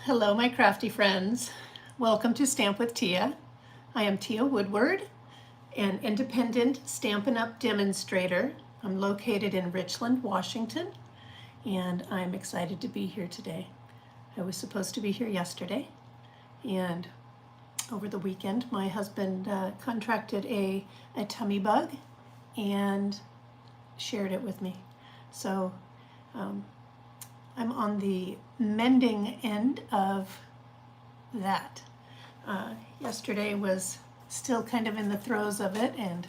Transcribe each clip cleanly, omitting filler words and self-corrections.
Hello, my crafty friends. Welcome to Stamp with Teah. I am Teah Woodward, an independent Stampin' Up! Demonstrator. I'm located in Richland, Washington, and I'm excited to be here today. I was supposed to be here yesterday, and over the weekend my husband contracted a tummy bug and shared it with me. So I'm on the mending end of that. Yesterday was still kind of in the throes of it, and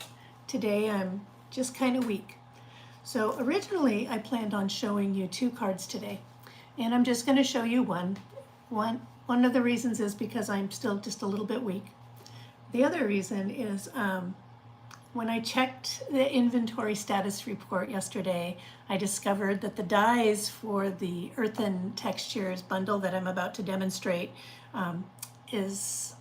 today I'm just kind of weak. So originally I planned on showing you two cards today, and I'm just going to show you one. One of the reasons is because I'm still just a little bit weak. The other reason is when I checked the inventory status report yesterday, I discovered that the dies for the Earthen Textures bundle that I'm about to demonstrate is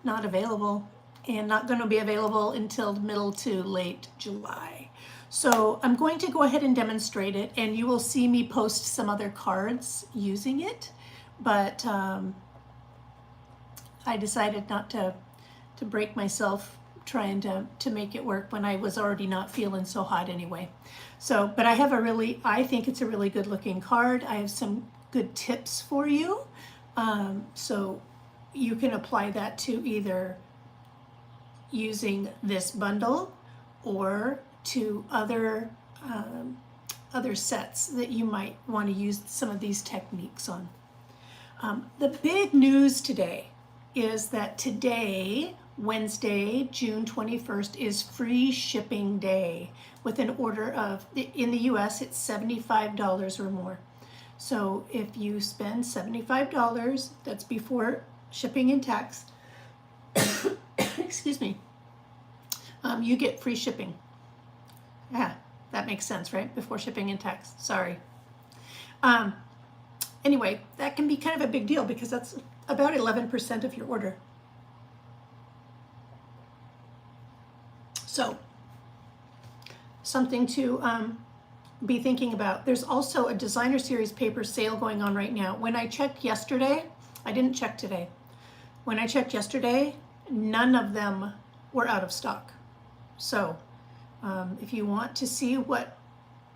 not available, and not going to be available until middle to late July. So I'm going to go ahead and demonstrate it, and you will see me post some other cards using it, but I decided not to break myself trying to make it work when I was already not feeling so hot anyway. So, but I have I think it's a really good looking card. I have some good tips for you. So you can apply that to either using this bundle or to other sets that you might want to use some of these techniques on. The big news today is that today, Wednesday, June 21st, is free shipping day with an order of, in the US, it's $75 or more. So if you spend $75, that's before shipping and tax, excuse me, you get free shipping. Yeah, that makes sense, right? Before shipping and tax, sorry. Anyway, that can be kind of a big deal because that's about 11% of your order. So, something to be thinking about. There's also a designer series paper sale going on right now. When I checked yesterday, I didn't check today. When I checked yesterday, none of them were out of stock. So, if you want to see what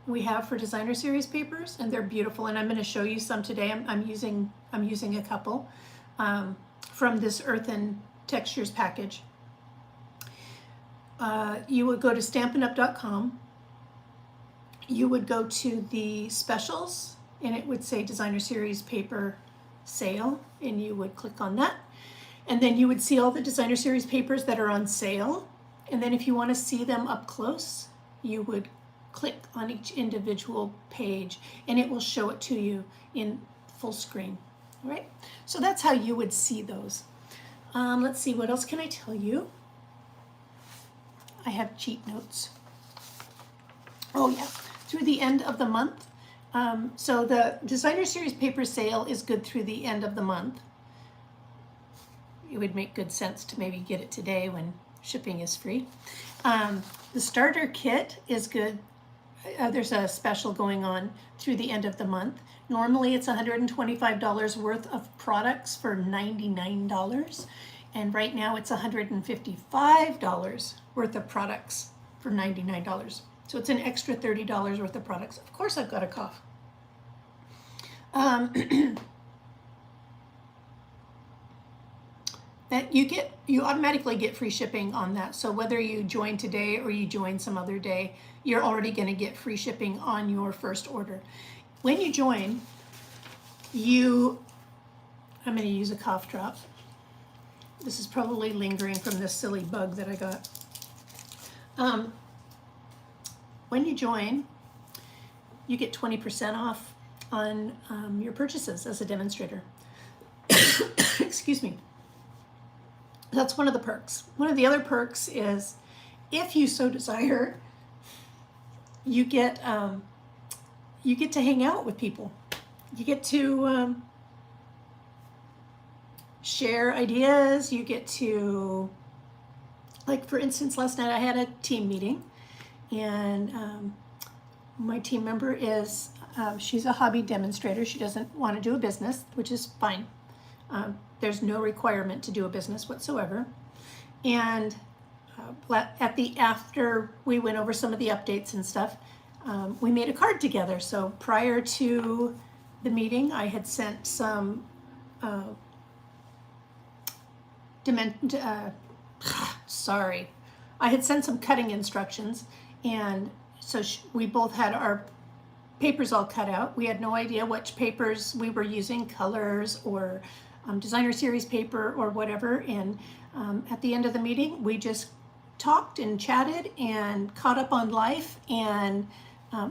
we have for designer series papers, and they're beautiful, and I'm going to show you some today. I'm using a couple from this Earthen Textures package. You would go to stampinup.com. You would go to the specials, and it would say designer series paper sale, and you would click on that, and then you would see all the designer series papers that are on sale. And then if you want to see them up close, you would click on each individual page, and it will show it to you in full screen. All right, so that's how you would see those. Let's see, what else can I tell you? I have cheat notes. Oh yeah, through the end of the month. So the designer series paper sale is good through the end of the month. It would make good sense to maybe get it today when shipping is free. The starter kit is good. There's a special going on through the end of the month. Normally it's $125 worth of products for $99. And right now it's $155 worth of products for $99. So it's an extra $30 worth of products. Of course I've got a cough. That you automatically get free shipping on that. So whether you join today or you join some other day, you're already going to get free shipping on your first order. When you join, I'm going to use a cough drop. This is probably lingering from this silly bug that I got. When you join, you get 20% off on your purchases as a demonstrator. Excuse me. That's one of the perks. One of the other perks is, if you so desire, you get to hang out with people. You get to share ideas. You get to, like for instance, last night I had a team meeting, and my team member is she's a hobby demonstrator. She doesn't want to do a business, which is fine. There's no requirement to do a business whatsoever. And after we went over some of the updates and stuff, we made a card together. So prior to the meeting, I had sent some I had sent some cutting instructions, and so we both had our papers all cut out. We had no idea which papers we were using, colors or designer series paper or whatever. And at the end of the meeting, we just talked and chatted and caught up on life, and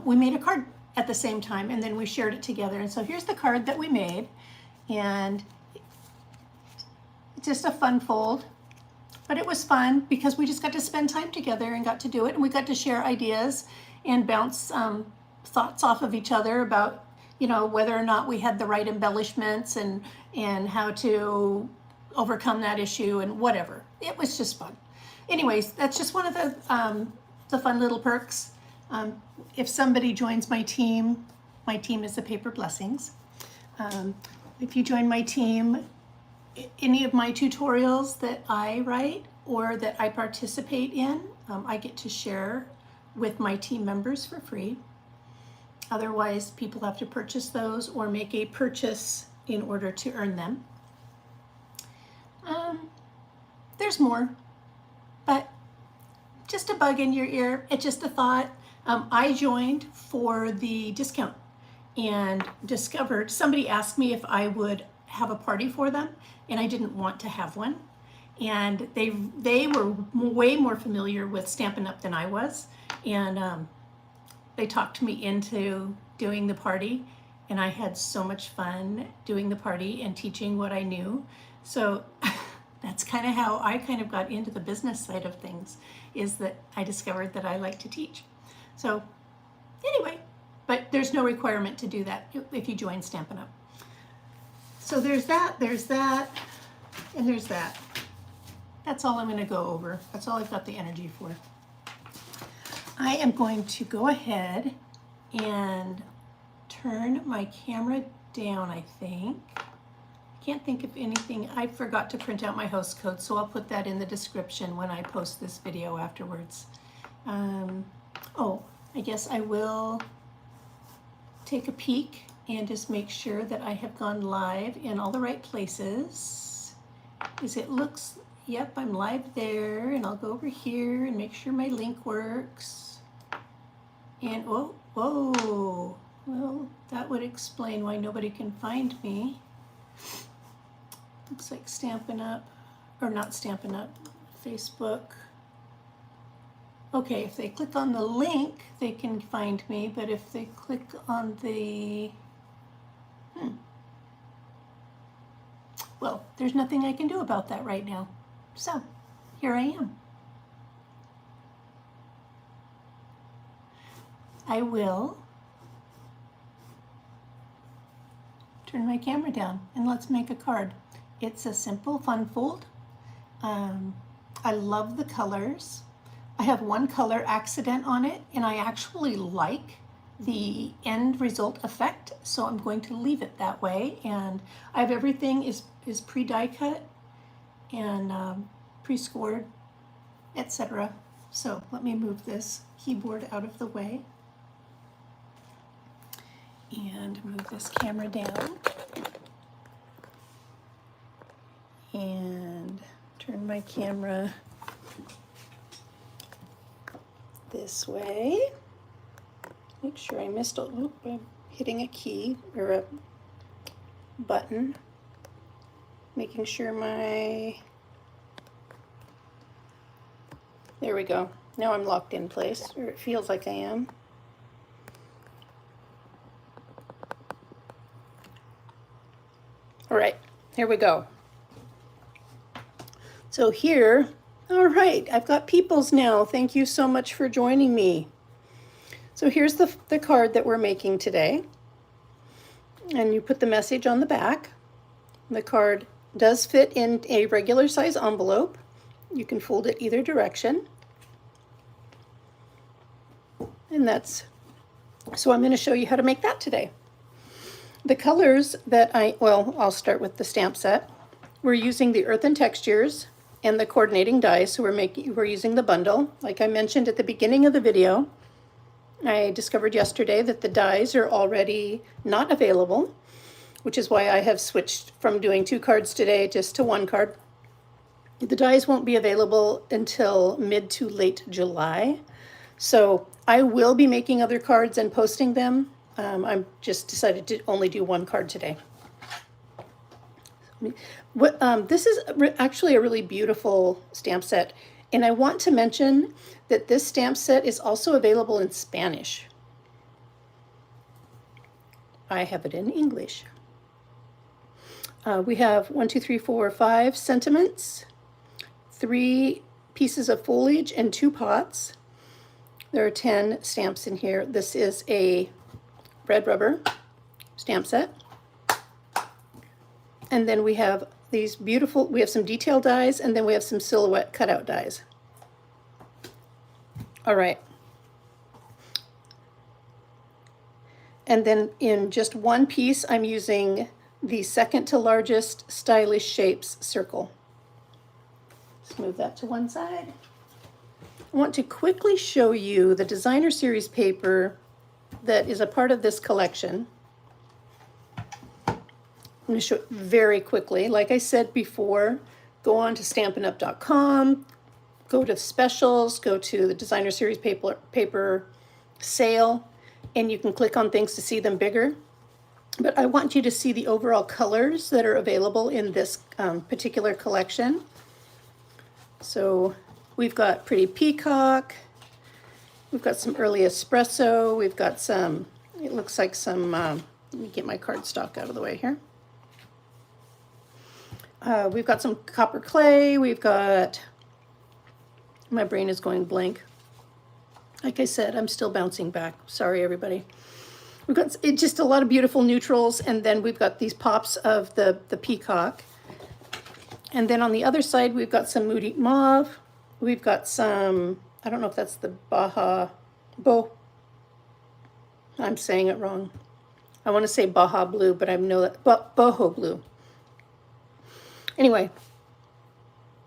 we made a card at the same time, and then we shared it together. And so here's the card that we made, and it's just a fun fold. But it was fun because we just got to spend time together and got to do it, and we got to share ideas and bounce thoughts off of each other about, you know, whether or not we had the right embellishments and how to overcome that issue and whatever. It was just fun. Anyways, that's just one of the fun little perks. If somebody joins my team is the Paper Blessings. If you join my team, any of my tutorials that I write or that I participate in, I get to share with my team members for free. Otherwise, people have to purchase those or make a purchase in order to earn them. There's more, but just a bug in your ear. It's just a thought. I joined for the discount and discovered, somebody asked me if I would have a party for them, and I didn't want to have one. And they were way more familiar with Stampin' Up! Than I was, and they talked me into doing the party, and I had so much fun doing the party and teaching what I knew. So that's kind of how I kind of got into the business side of things, is that I discovered that I like to teach. So anyway, but there's no requirement to do that if you join Stampin' Up! So there's that, and there's that. That's all I'm going to go over. That's all I've got the energy for. I am going to go ahead and turn my camera down, I think. I can't think of anything. I forgot to print out my host code, so I'll put that in the description when I post this video afterwards. Oh, I guess I will take a peek and just make sure that I have gone live in all the right places. Because it looks, yep, I'm live there, and I'll go over here and make sure my link works. And oh, whoa, well, that would explain why nobody can find me. Looks like Stampin' Up, or not Stampin' Up, Facebook. Okay, if they click on the link, they can find me, but if they click on the, well, there's nothing I can do about that right now. So, here I am. I will turn my camera down and let's make a card. It's a simple fun fold. I love the colors. I have one color accident on it, and I actually like the end result effect, so I'm going to leave it that way. And I have everything is pre-die cut and pre-scored, etc. So let me move this keyboard out of the way and move this camera down and turn my camera this way. Make sure I missed a, oop, I'm hitting a key or a button. Making sure my, there we go. Now I'm locked in place, or it feels like I am. All right, here we go. So here, all right, I've got peoples now. Thank you so much for joining me. So here's the card that we're making today. And you put the message on the back. The card does fit in a regular size envelope. You can fold it either direction. And that's, so I'm going to show you how to make that today. The colors that well, I'll start with the stamp set. We're using the Earthen Textures and the coordinating dies, so we're using the bundle. Like I mentioned at the beginning of the video, I discovered yesterday that the dies are already not available, which is why I have switched from doing 2 cards today just to 1 card. The dies won't be available until mid to late July, so I will be making other cards and posting them. I'm just decided to only do 1 card today. This is actually a really beautiful stamp set, and I want to mention that this stamp set is also available in Spanish. I have it in English. We have 1, 2, 3, 4, 5 sentiments, 3 pieces of foliage, and 2 pots. There are 10 stamps in here. This is a red rubber stamp set. And then we have these beautiful, we have some detail dies, and then we have some silhouette cutout dies. All right. And then in just 1 piece, I'm using the second to largest Stylish Shapes circle. Let's move that to one side. I want to quickly show you the designer series paper that is a part of this collection. I'm going to show it very quickly. Like I said before, go on to stampinup.com, go to specials, go to the designer series paper sale, and you can click on things to see them bigger. But I want you to see the overall colors that are available in this particular collection. So we've got Pretty Peacock, we've got some early espresso, we've got some, it looks like some, let me get my cardstock out of the way here. We've got some copper clay, we've got, my brain is going blank. Like I said, I'm still bouncing back. Sorry, everybody. We've got just a lot of beautiful neutrals, and then we've got these pops of the peacock. And then on the other side, we've got some Moody Mauve. We've got some, I don't know if that's the I'm saying it wrong. I want to say Baja Blue, but I know that, Boho Blue. Anyway,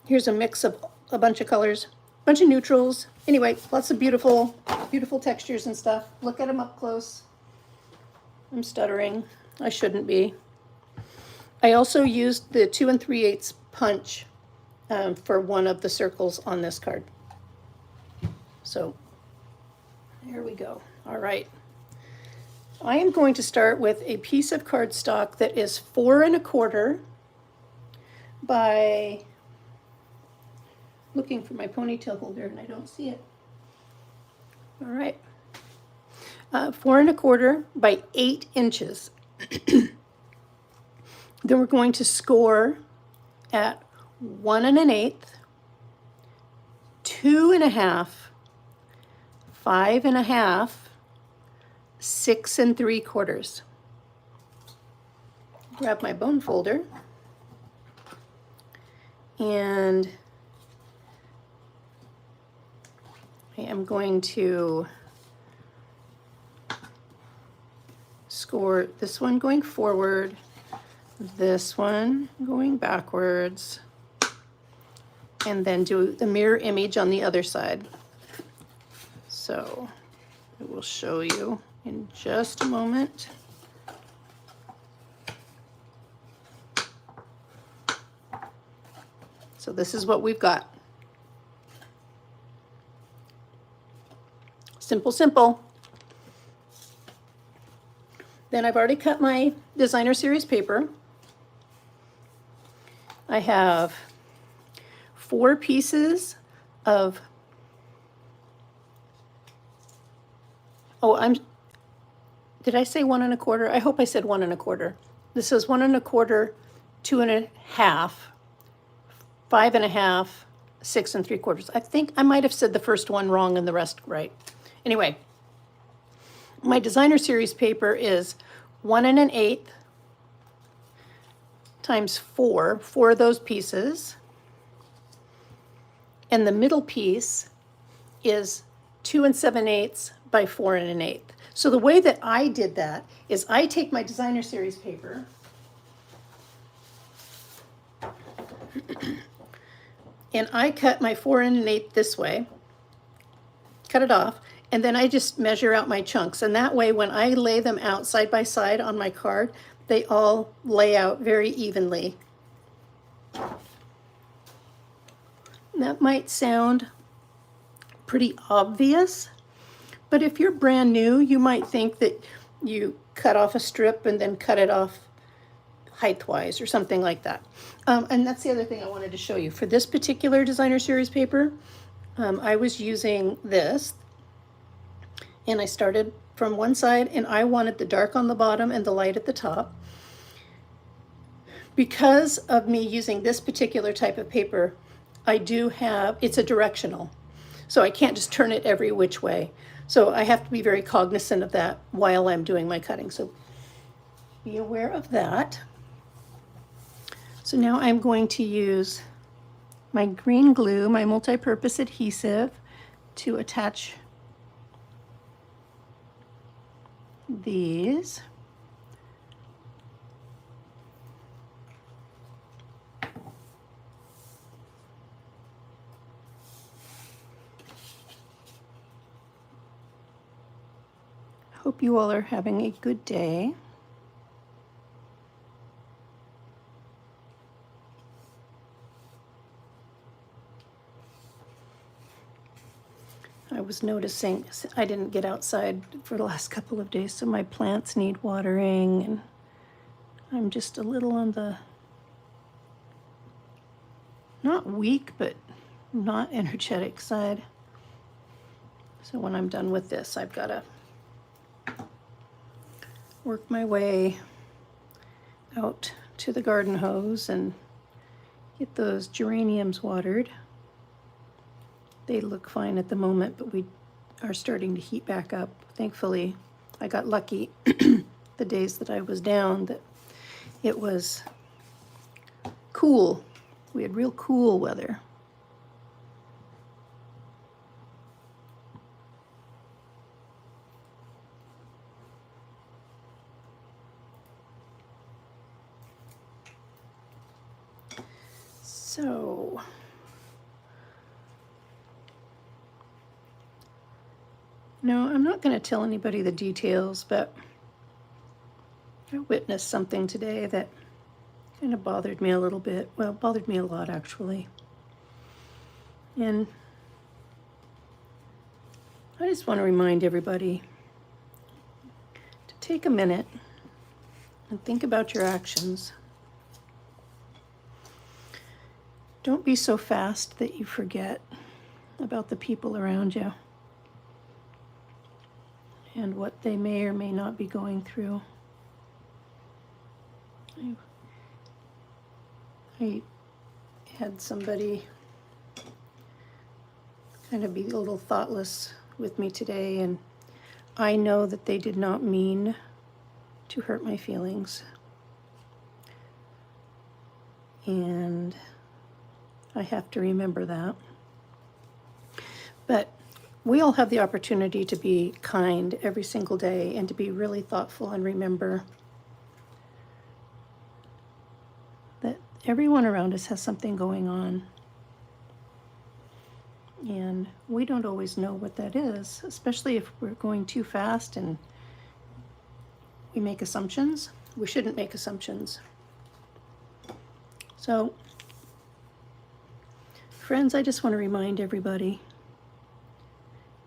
here's a mix of a bunch of colors, a bunch of neutrals. Anyway, lots of beautiful, beautiful textures and stuff. Look at them up close. I'm stuttering. I shouldn't be. I also used the 2 3/8 punch for one of the circles on this card. So there we go. All right. I am going to start with a piece of cardstock that is 4 1/4 by, looking for my ponytail holder and I don't see it. All right. 4 1/4 by 8 inches. Then we're going to score at 1 1/8, 2 1/2, 5 1/2, 6 3/4. Grab my bone folder, and I am going to score this one going forward, this one going backwards, and then do the mirror image on the other side. So I will show you in just a moment. So this is what we've got. Simple, simple. Then I've already cut my designer series paper. I have 4 pieces of, did I say 1 1/4? I hope I said 1 1/4. This is 1 1/4, 2 1/2, 5 1/2, 6 3/4. I think I might have said the first one wrong and the rest right. Anyway, my designer series paper is 1 1/8 times 4 of those pieces. And the middle piece is 2 7/8 by 4 1/8. So the way that I did that is I take my designer series paper And I cut my 4 1/8 this way, cut it off, and then I just measure out my chunks. And that way, when I lay them out side by side on my card, they all lay out very evenly. That might sound pretty obvious, but if you're brand new, you might think that you cut off a strip and then cut it off height-wise or something like that. And that's the other thing I wanted to show you. For this particular designer series paper, I was using this, and I started from one side, and I wanted the dark on the bottom and the light at the top. Because of me using this particular type of paper, I do have, it's a directional, so I can't just turn it every which way. So I have to be very cognizant of that while I'm doing my cutting. So be aware of that. So now I'm going to use my green glue, my multi-purpose adhesive, to attach these. Hope you all are having a good day. I was noticing I didn't get outside for the last couple of days, so my plants need watering, and I'm just a little on the, not weak, but not energetic side. So when I'm done with this, I've got to work my way out to the garden hose and get those geraniums watered. They look fine at the moment, but we are starting to heat back up. Thankfully, I got lucky the days that I was down that it was cool. We had real cool weather. So no, I'm not going to tell anybody the details, but I witnessed something today that kind of bothered me a little bit. Well, bothered me a lot, actually. And I just want to remind everybody to take a minute and think about your actions. Don't be so fast that you forget about the people around you and what they may or may not be going through. I had somebody kind of be a little thoughtless with me today, and I know that they did not mean to hurt my feelings. And I have to remember that. But we all have the opportunity to be kind every single day and to be really thoughtful and remember that everyone around us has something going on. And we don't always know what that is, especially if we're going too fast and we make assumptions. We shouldn't make assumptions. So, friends, I just want to remind everybody,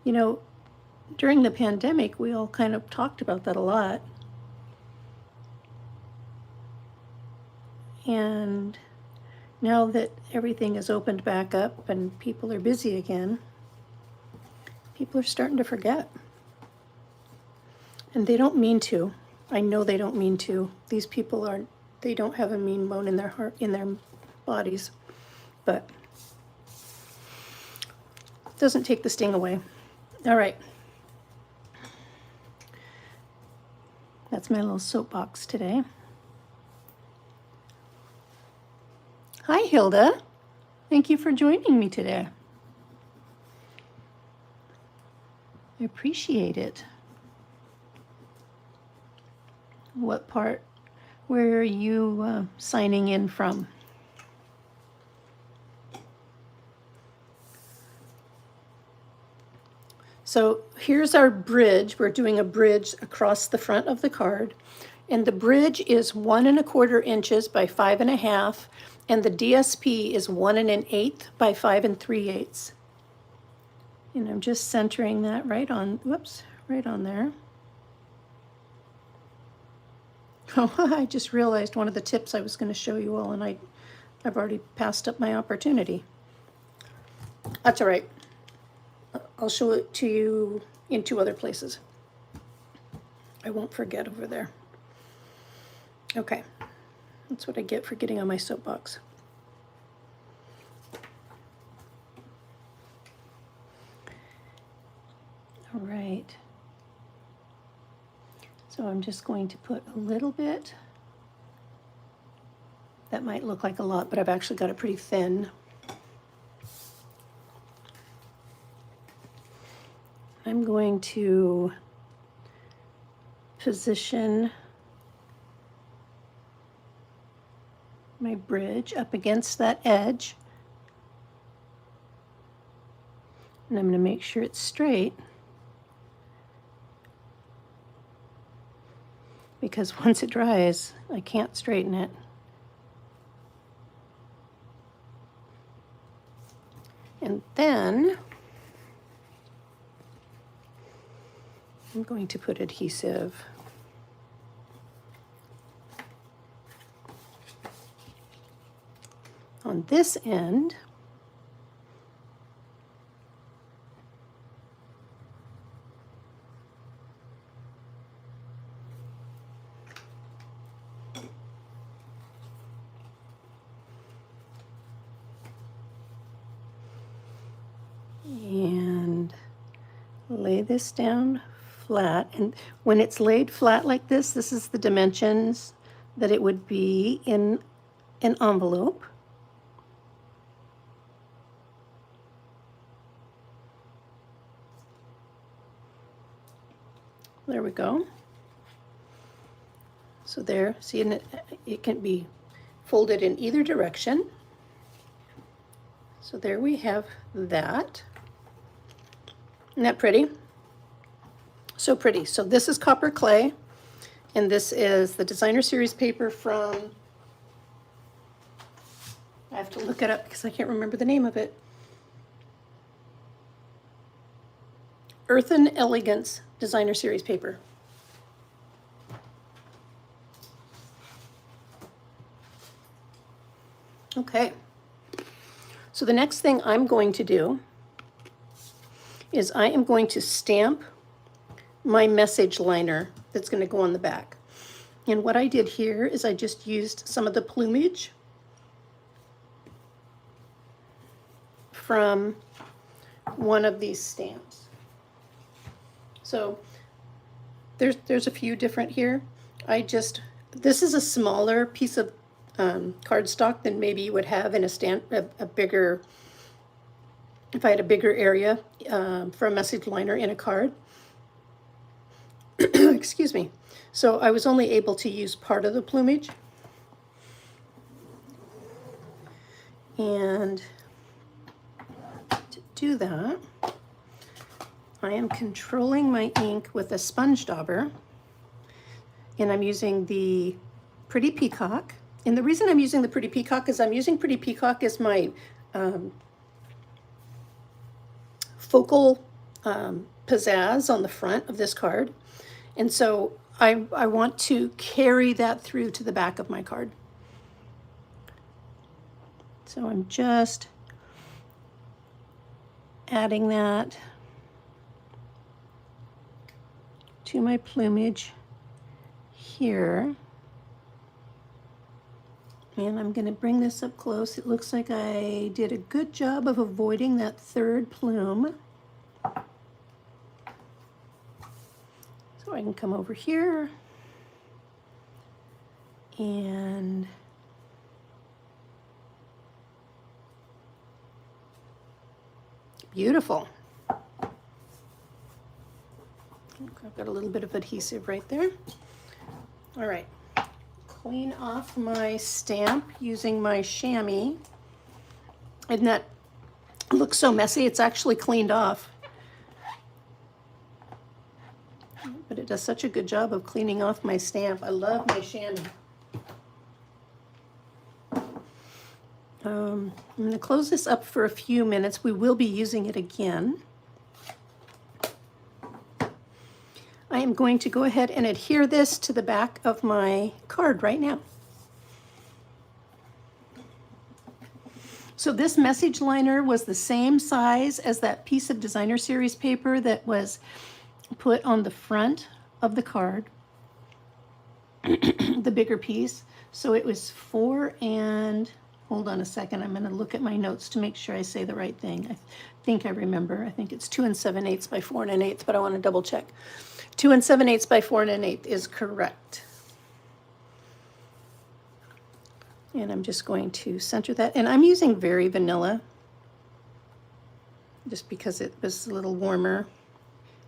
you know, during the pandemic, we all kind of talked about that a lot. And now that everything is opened back up and people are busy again, people are starting to forget. And they don't mean to. I know they don't mean to. These people aren't, they don't have a mean bone in their heart, in their bodies. But it doesn't take the sting away. All right. That's my little soapbox today. Hi, Hilda. Thank you for joining me today. I appreciate it. What part, where are you signing in from? So here's our bridge. We're doing a bridge across the front of the card. And the bridge is 1 1/4 inches by 5 1/2, and the DSP is 1 1/8 by 5 3/8. And I'm just centering that right on, whoops, right on there. Oh, I just realized one of the tips I was going to show you all, and I've already passed up my opportunity. That's all right. I'll show it to you in 2 other places. I won't forget over there. Okay, that's what I get for getting on my soapbox. All right. So I'm just going to put a little bit. That might look like a lot, but I've actually got it pretty thin. I'm going to position my bridge up against that edge. And I'm going to make sure it's straight, because once it dries, I can't straighten it. And then I'm going to put adhesive on this end. And lay this down flat. And when it's laid flat like this, this is the dimensions that it would be in an envelope. There we go. So there, see, and it can be folded in either direction. So there we have that. Isn't that pretty? So pretty. So this is copper clay, and this is the designer series paper from, I have to look it up because I can't remember the name of it. Earthen Elegance designer series paper. Okay. So the next thing I'm going to do is I am going to stamp my message liner that's going to go on the back. And what I did here is I just used some of the plumage from one of these stamps. So there's a few different here. This is a smaller piece of cardstock than maybe you would have in a bigger, if I had a bigger area for a message liner in a card. Excuse me. So I was only able to use part of the plumage. And to do that, I am controlling my ink with a sponge dauber, and I'm using the Pretty Peacock. And the reason I'm using the Pretty Peacock is I'm using Pretty Peacock as my focal pizzazz on the front of this card. And so I want to carry that through to the back of my card. So I'm just adding that to my plumage here. And I'm going to bring this up close. It looks like I did a good job of avoiding that third plume. So I can come over here and beautiful. I've got a little bit of adhesive right there. All right. Clean off my stamp using my chamois. And that looks so messy, it's actually cleaned off. but it does such a good job of cleaning off my stamp. I love my chamois. I'm going to close this up for a few minutes. We will be using it again. I am going to go ahead and adhere this to the back of my card right now. So this message liner was the same size as that piece of designer series paper that was put on the front of the card, the bigger piece. So it was 4 and, hold on a second, I'm going to look at my notes to make sure I say the right thing. I think I remember. I think it's 2 7/8 by 4 1/8, but I want to double check. 2 7/8 by 4 1/8 is correct. And I'm just going to center that. And I'm using Very Vanilla just because it was a little warmer.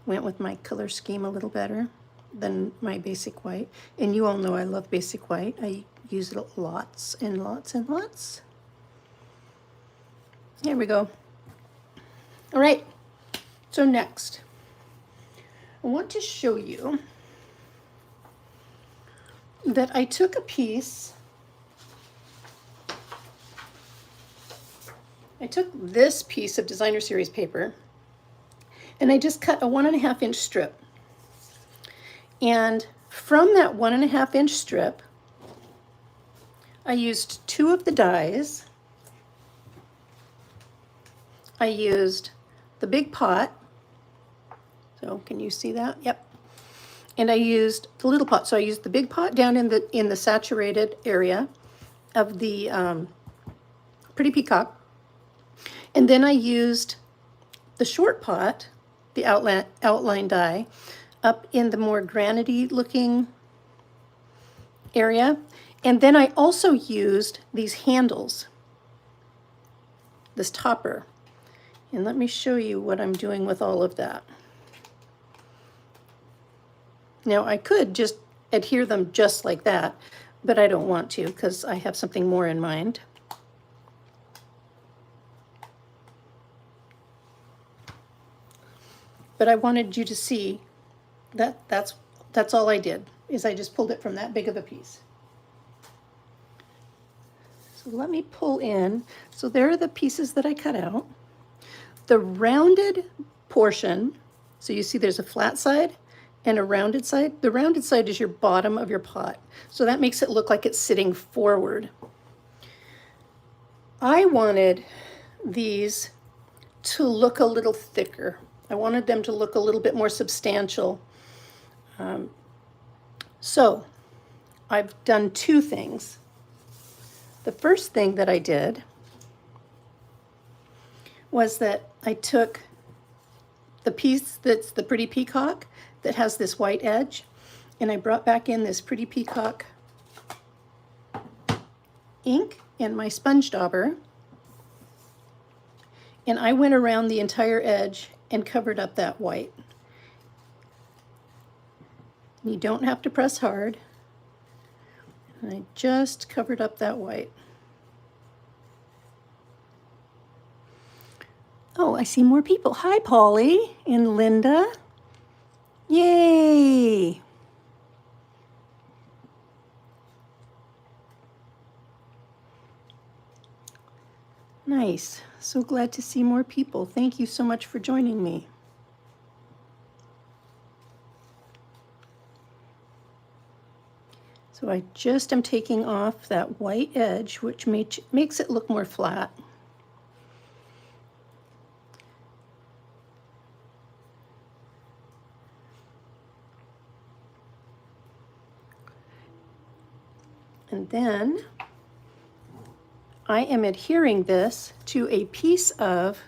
Went with my color scheme a little better than my basic white. And you all know I love basic white. I use it lots and lots and lots. There we go. All right, so next, I want to show you that I took a piece, I took this piece of designer series paper and I just cut a 1.5 inch strip. And from that 1.5 inch strip, I used 2 of the dies. I used the big pot. So can you see that? Yep. And I used the little pot. So I used the big pot down in the saturated area of the Pretty Peacock. And then I used the short pot, the outline die, up in the more granity looking area. And then I also used these handles, this topper. And let me show you what I'm doing with all of that. Now I could just adhere them just like that, but I don't want to because I have something more in mind. But I wanted you to see that that's all I did, is I just pulled it from that big of a piece. So let me pull in. So there are the pieces that I cut out. The rounded portion, so you see there's a flat side and a rounded side. The rounded side is your bottom of your pot. So that makes it look like it's sitting forward. I wanted these to look a little thicker. I wanted them to look a little bit more substantial. So I've done 2 things. The first thing that I did was that I took the piece that's the Pretty Peacock that has this white edge, and I brought back in this Pretty Peacock ink and my sponge dauber, and I went around the entire edge and covered up that white. You don't have to press hard. And I just covered up that white. Oh, I see more people. Hi, Polly and Linda. Yay! Nice. So glad to see more people. Thank you so much for joining me. So I just am taking off that white edge, which makes it look more flat. And then I am adhering this to a piece of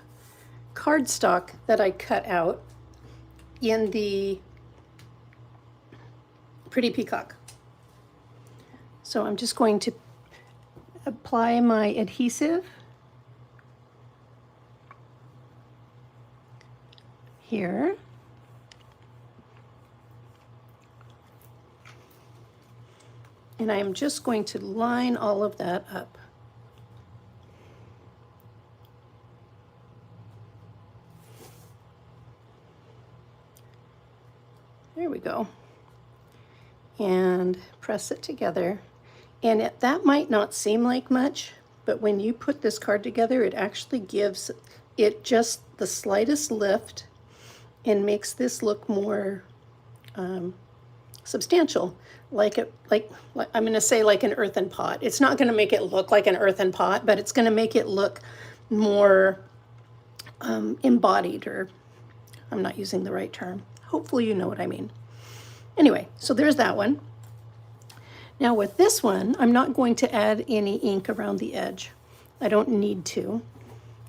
cardstock that I cut out in the Pretty Peacock. So I'm just going to apply my adhesive here. And I'm just going to line all of that up. There we go. And press it together. And that might not seem like much, but when you put this card together, it actually gives it just the slightest lift and makes this look more substantial, like I'm going to say like an earthen pot. It's not going to make it look like an earthen pot, but it's going to make it look more embodied, or I'm not using the right term. Hopefully you know what I mean. Anyway, so there's that one. Now with this one, I'm not going to add any ink around the edge. I don't need to,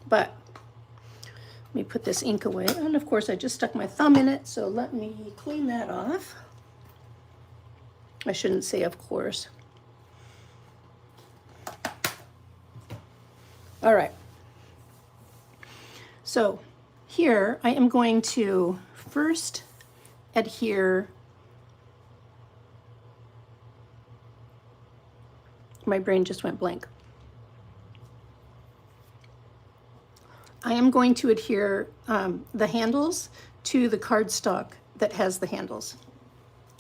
but let me put this ink away. And of course I just stuck my thumb in it, so let me clean that off. I shouldn't say of course. All right. So here I am going to first adhere my brain just went blank. I am going to adhere the handles to the cardstock that has the handles.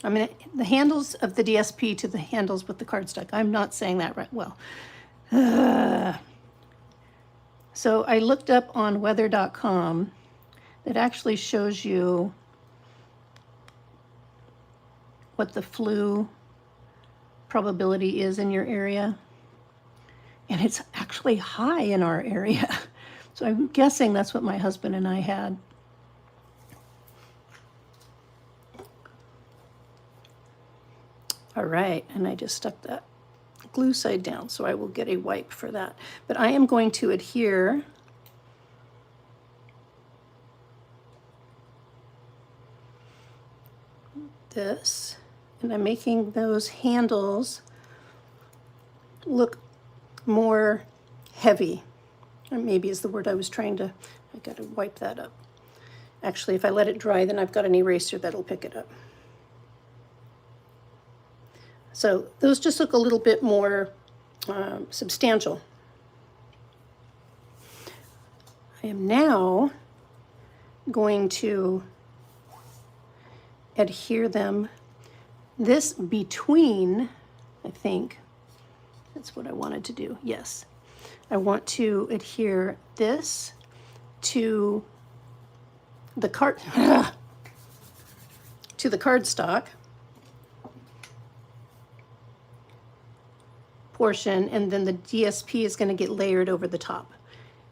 I mean, the handles of the DSP to the handles with the cardstock. I'm not saying that right well. So I looked up on weather.com that actually shows you what the flu probability is in your area. And it's actually high in our area. So I'm guessing that's what my husband and I had. All right, and I just stuck that glue side down, so I will get a wipe for that. But I am going to adhere this, and I'm making those handles look more heavy. Or maybe is the word I was trying to, I gotta wipe that up. Actually, if I let it dry, then I've got an eraser that'll pick it up. So those just look a little bit more substantial. I am now going to adhere them, this between, I think, that's what I wanted to do, yes. I want to adhere this to the cardstock portion, and then the DSP is going to get layered over the top.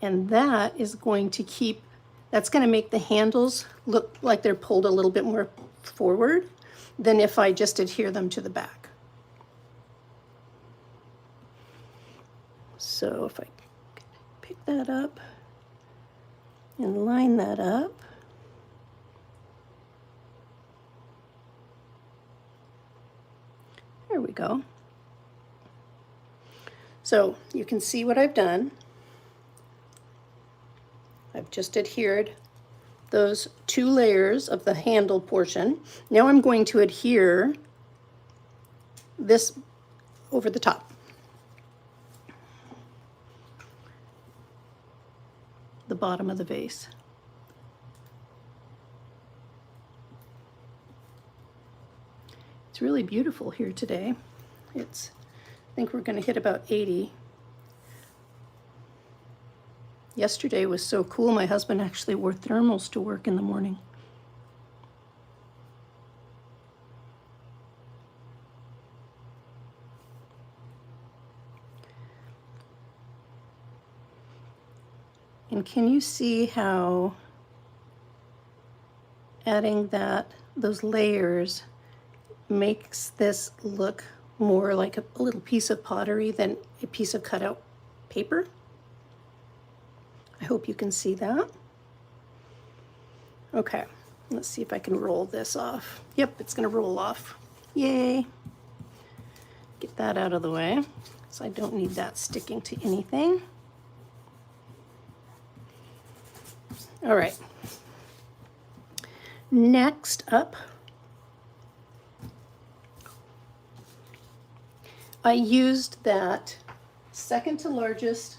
And that is going to keep, that's going to make the handles look like they're pulled a little bit more forward than if I just adhere them to the back. So if I pick that up and line that up, there we go. So you can see what I've done. I've just adhered those two layers of the handle portion. Now I'm going to adhere this over the top. The bottom of the vase. It's really beautiful here today. I think we're going to hit about 80. Yesterday was so cool, my husband actually wore thermals to work in the morning. And can you see how adding those layers makes this look more like a little piece of pottery than a piece of cutout paper? I hope you can see that. Okay, let's see if I can roll this off. Yep, it's gonna roll off. Yay. Get that out of the way, so I don't need that sticking to anything. All right. Next up, I used that second to largest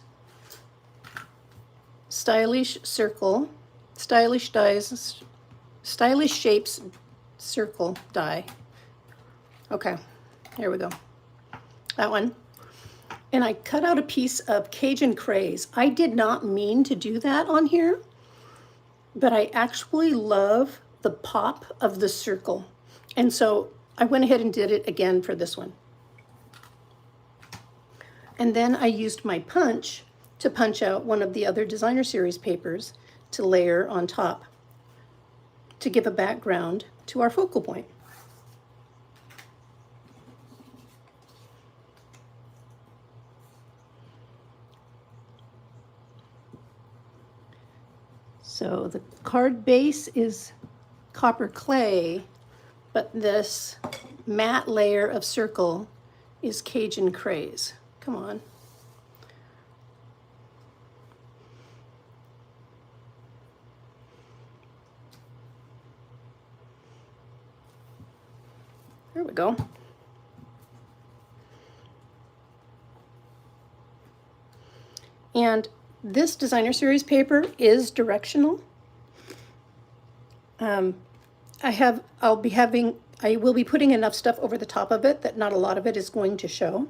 stylish circle, stylish dies, stylish shapes circle die. Okay, here we go. That one. And I cut out a piece of Cajun Craze. I did not mean to do that on here, but I actually love the pop of the circle. And so I went ahead and did it again for this one. And then I used my punch to punch out one of the other designer series papers to layer on top to give a background to our focal point. So the card base is copper clay, but this matte layer of circle is Cajun Craze. Come on. There we go. And this designer series paper is directional. I will be putting enough stuff over the top of it that not a lot of it is going to show.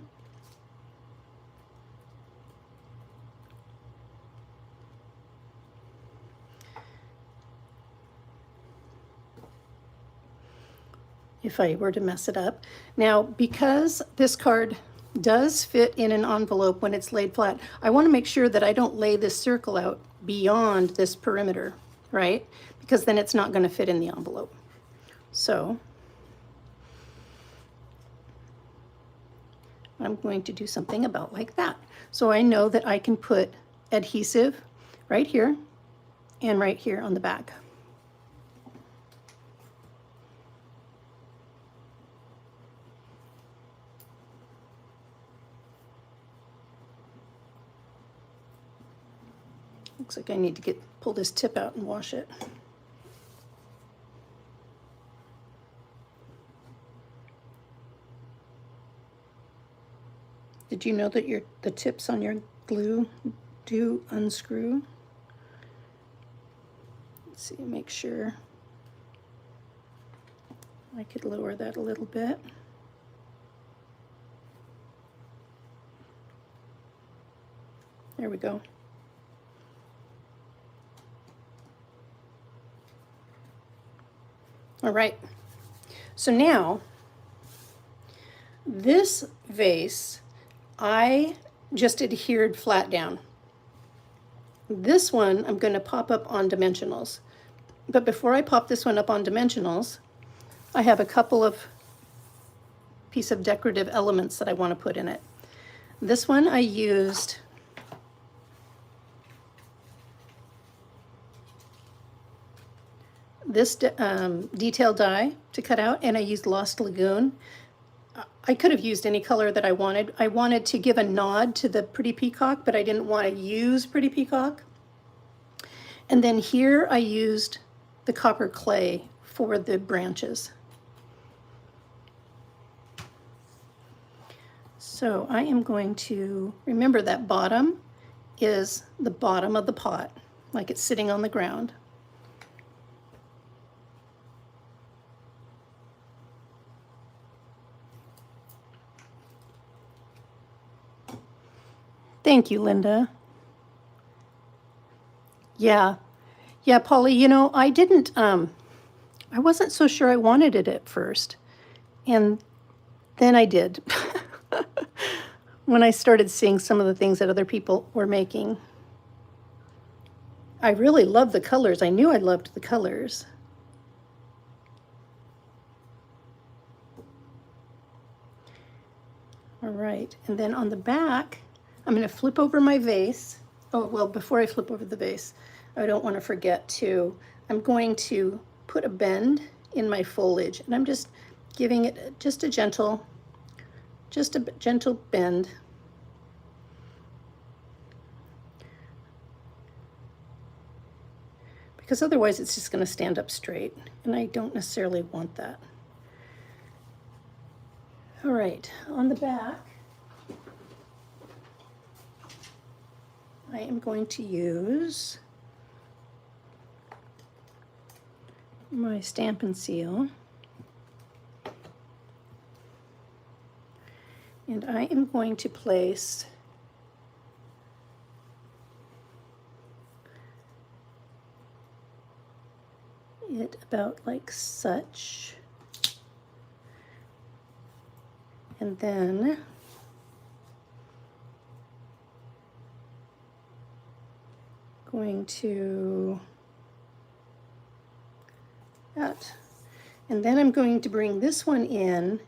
If I were to mess it up. Now, because this card does fit in an envelope when it's laid flat, I want to make sure that I don't lay this circle out beyond this perimeter, right? Because then it's not going to fit in the envelope. So I'm going to do something about like that. So I know that I can put adhesive right here and right here on the back. Looks like I need to pull this tip out and wash it. Did you know that the tips on your glue do unscrew? Let's see, make sure I could lower that a little bit. There we go. All right, so now this vase, I just adhered flat down. This one I'm going to pop up on dimensionals. But before I pop this one up on dimensionals, I have a couple of piece of decorative elements that I want to put in it. This one I used this detail die to cut out, and I used Lost Lagoon. I could have used any color that I wanted. I wanted to give a nod to the Pretty Peacock, but I didn't want to use Pretty Peacock. And then here I used the copper clay for the branches. So I am going to remember that bottom is the bottom of the pot, like it's sitting on the ground. Thank you, Linda. Yeah, Polly, you know, I wasn't so sure I wanted it at first. And then I did. When I started seeing some of the things that other people were making. I really loved the colors. I knew I loved the colors. All right, and then on the back, I'm going to flip over my vase. Oh, well, before I flip over the vase, I don't want to forget to, I'm going to put a bend in my foliage, and I'm just giving it just a gentle bend. Because otherwise it's just going to stand up straight, and I don't necessarily want that. All right, on the back, I am going to use my Stamp and Seal. And I am going to place it about like such. And then going to that. And then I'm going to bring this one in,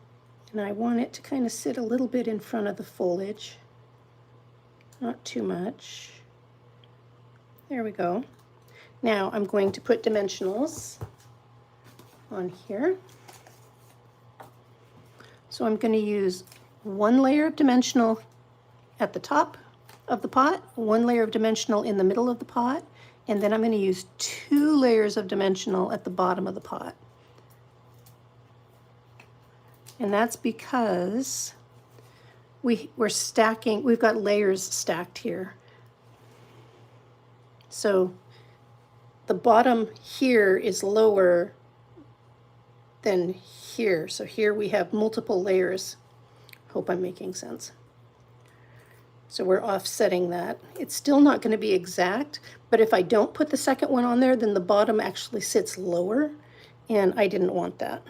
and I want it to kind of sit a little bit in front of the foliage. Not too much. There we go. Now I'm going to put dimensionals on here. So I'm going to use one layer of dimensional at the top of the pot, one layer of dimensional in the middle of the pot, and then I'm going to use 2 layers of dimensional at the bottom of the pot. And that's because we're stacking, we've got layers stacked here. So the bottom here is lower than here. So here we have multiple layers. Hope I'm making sense. So we're offsetting that. It's still not going to be exact, but if I don't put the second one on there, then the bottom actually sits lower, and I didn't want that.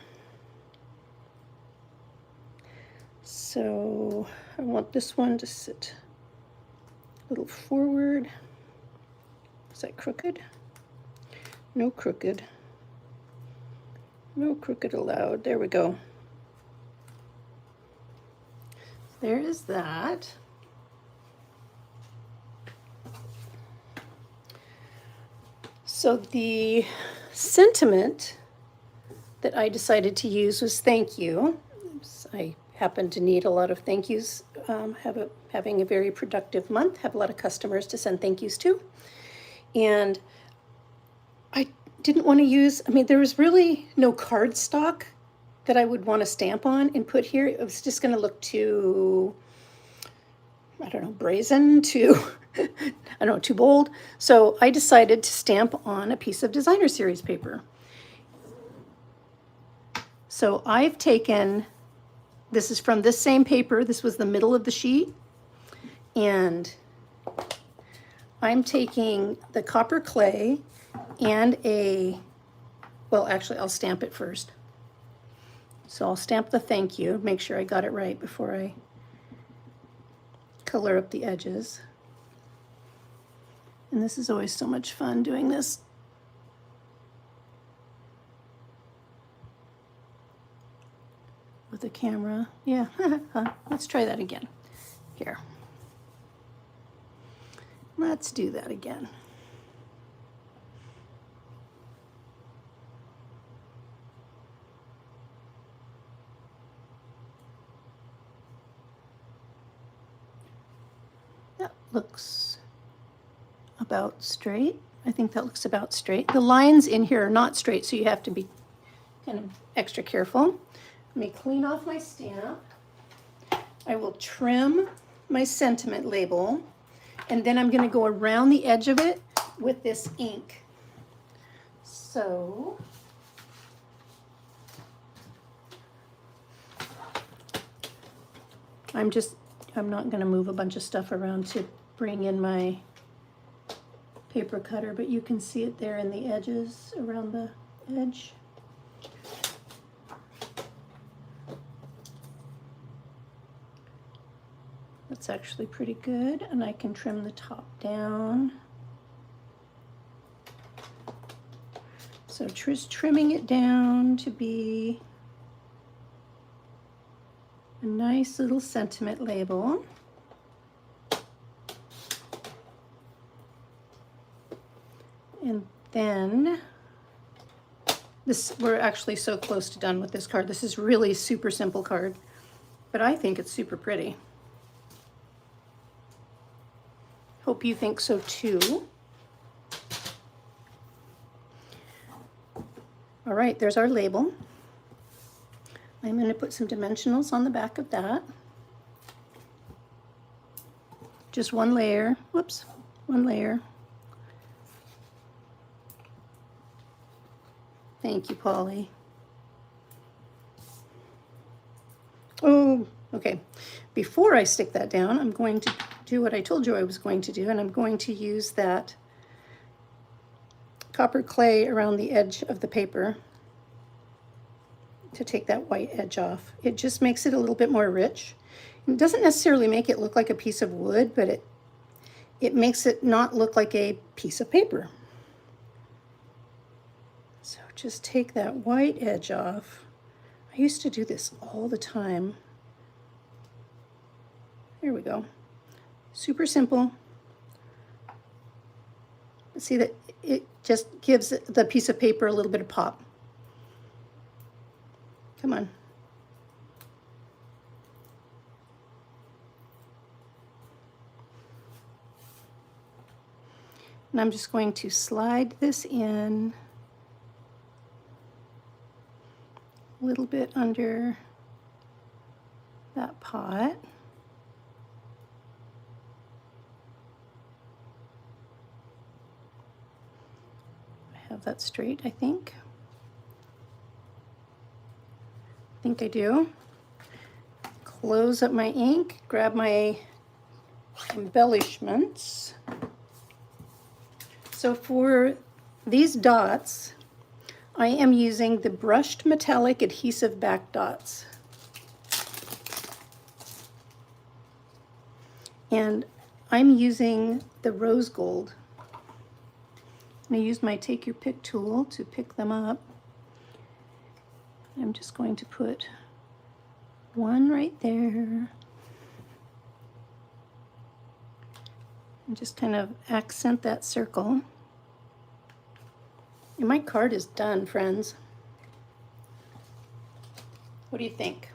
So I want this one to sit a little forward. Is that crooked? No crooked. No crooked allowed. There we go. There is that. So the sentiment that I decided to use was thank you. I happen to need a lot of thank yous, having a very productive month, have a lot of customers to send thank yous to. And I didn't want to use, I mean, there was really no cardstock that I would want to stamp on and put here. It was just going to look too, I don't know, brazen, too, I don't know, too bold. So I decided to stamp on a piece of designer series paper. So I've taken, this is from this same paper, this was the middle of the sheet, and I'm taking the copper clay and well, actually I'll stamp it first. So I'll stamp the thank you, make sure I got it right before I color up the edges. And this is always so much fun doing this. With the camera. Yeah, let's try that again. Here. Let's do that again. That looks about straight. I think that looks about straight. The lines in here are not straight, so you have to be kind of extra careful. Let me clean off my stamp. I will trim my sentiment label, and then I'm going to go around the edge of it with this ink. So I'm not going to move a bunch of stuff around to bring in my paper cutter, but you can see it there in the edges around the edge. That's actually pretty good, and I can trim the top down. So just trimming it down to be a nice little sentiment label. And then we're actually so close to done with this card. This is really super simple card, but I think it's super pretty. Hope you think so too. All right, there's our label. I'm going to put some dimensionals on the back of that. Just one layer. Whoops, one layer. Thank you, Polly. Oh, Okay, before I stick that down, I'm going to do what I told you I was going to do, and I'm going to use that copper clay around the edge of the paper to take that white edge off. It just makes it a little bit more rich. It doesn't necessarily make it look like a piece of wood, but it makes it not look like a piece of paper. So just take that white edge off. I used to do this all the time. There we go. Super simple. See that it just gives the piece of paper a little bit of pop. Come on. And I'm just going to slide this in a little bit under that pot. I have that straight, I think. I think I do. Close up my ink, grab my embellishments. So for these dots, I am using the brushed metallic adhesive back dots. And I'm using the rose gold. I'm going to use my take your pick tool to pick them up. I'm just going to put one right there. And just kind of accent that circle. And my card is done, friends. What do you think?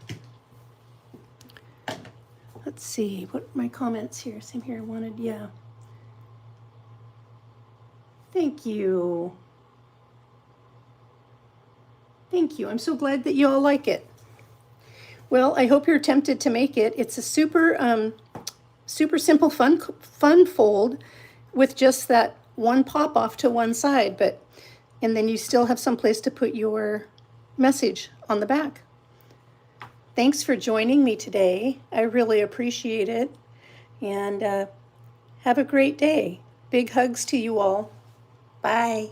Let's see, what are my comments here? Same here, wanted, yeah. Thank you. Thank you. I'm so glad that you all like it. Well, I hope you're tempted to make it. It's a super simple, fun fold with just that one pop off to one side, and then you still have some place to put your message on the back. Thanks for joining me today. I really appreciate it. And have a great day. Big hugs to you all. Bye.